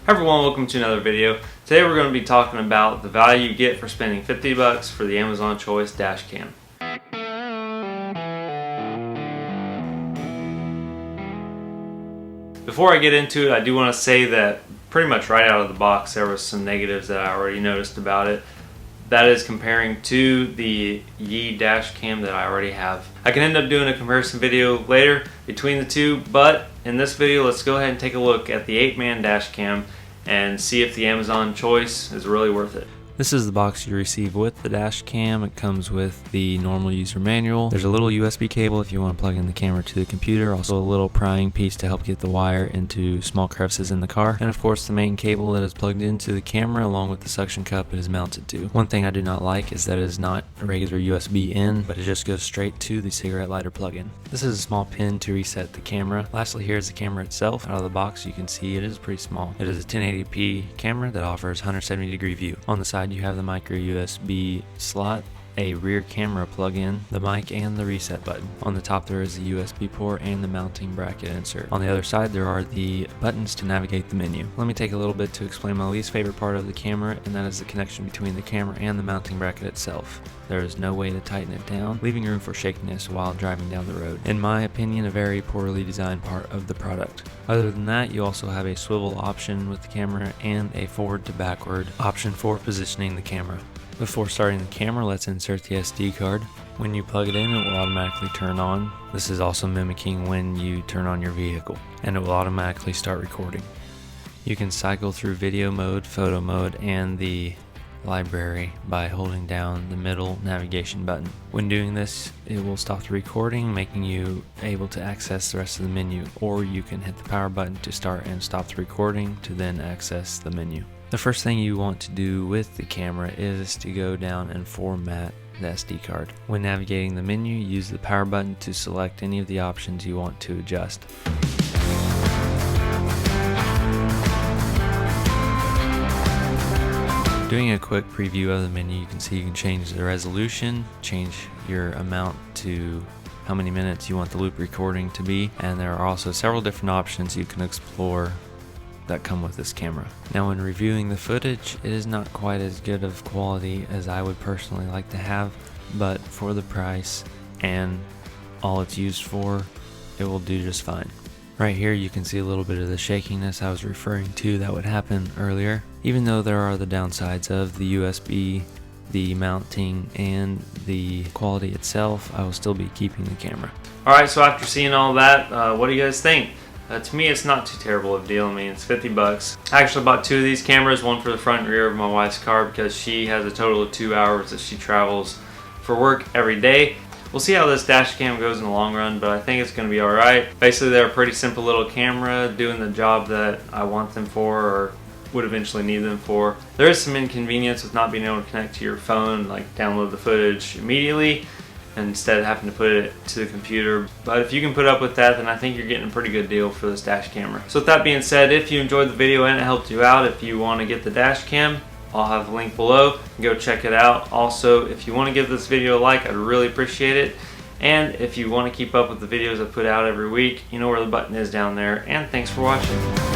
Hi everyone, welcome to another video. Today we're going to be talking about the value you get for spending $50 for the Amazon Choice dash cam. Before I get into it, I do want to say that pretty much right out of the box there was some negatives that I already noticed about it. That is comparing to the dash cam that I already have. I can end up doing a comparison video later between the two, but in this video let's go ahead and take a look at the Apeman Dashcam and see if the Amazon Choice is really worth it. This is the box you receive with the dash cam. It comes with the normal user manual. There's a little USB cable if you want to plug in the camera to the computer. Also a little prying piece to help get the wire into small crevices in the car. And of course the main cable that is plugged into the camera along with the suction cup it is mounted to. One thing I do not like is that it is not a regular USB in, but it just goes straight to the cigarette lighter plug-in. This is a small pin to reset the camera. Lastly, here's the camera itself. Out of the box you can see it is pretty small. It is a 1080p camera that offers 170-degree view. On the side you have the micro USB slot, a rear camera plug-in, the mic, and the reset button. On the top there is a USB port and the mounting bracket insert. On the other side there are the buttons to navigate the menu. Let me take a little bit to explain my least favorite part of the camera, and that is the connection between the camera and the mounting bracket itself. There is no way to tighten it down, leaving room for shakiness while driving down the road. In my opinion, a very poorly designed part of the product. Other than that, you also have a swivel option with the camera and a forward to backward option for positioning the camera. Before starting the camera, let's insert the SD card. When you plug it in, it will automatically turn on. This is also mimicking when you turn on your vehicle, and it will automatically start recording. You can cycle through video mode, photo mode, and the library by holding down the middle navigation button. When doing this, it will stop the recording, making you able to access the rest of the menu, or you can hit the power button to start and stop the recording to then access the menu. The first thing you want to do with the camera is to go down and format the SD card. When navigating the menu, use the power button to select any of the options you want to adjust. Doing a quick preview of the menu, you can see you can change the resolution, change your amount to how many minutes you want the loop recording to be, and there are also several different options you can explore that come with this camera. Now when reviewing the footage, it is not quite as good of quality as I would personally like to have, but for the price and all it's used for, it will do just fine. Right here you can see a little bit of the shakiness I was referring to that would happen earlier. Even though there are the downsides of the USB, the mounting, and the quality itself, I will still be keeping the camera. Alright, so after seeing all that, what do you guys think? To me, it's not too terrible of a deal. I mean, it's $50. I actually bought two of these cameras, one for the front and rear of my wife's car because she has a total of 2 hours that she travels for work every day. We'll see how this dash cam goes in the long run, but I think it's going to be alright. Basically, they're a pretty simple little camera doing the job that I want them for or would eventually need them for. There is some inconvenience with not being able to connect to your phone, like download the footage immediately, instead of having to put it to the computer. But if you can put up with that, then I think you're getting a pretty good deal for this dash camera. So with that being said, if you enjoyed the video and it helped you out, if you want to get the dash cam, I'll have the link below. Go check it out. Also, if you want to give this video a like, I'd really appreciate it. And if you want to keep up with the videos I put out every week, you know where the button is down there. And thanks for watching.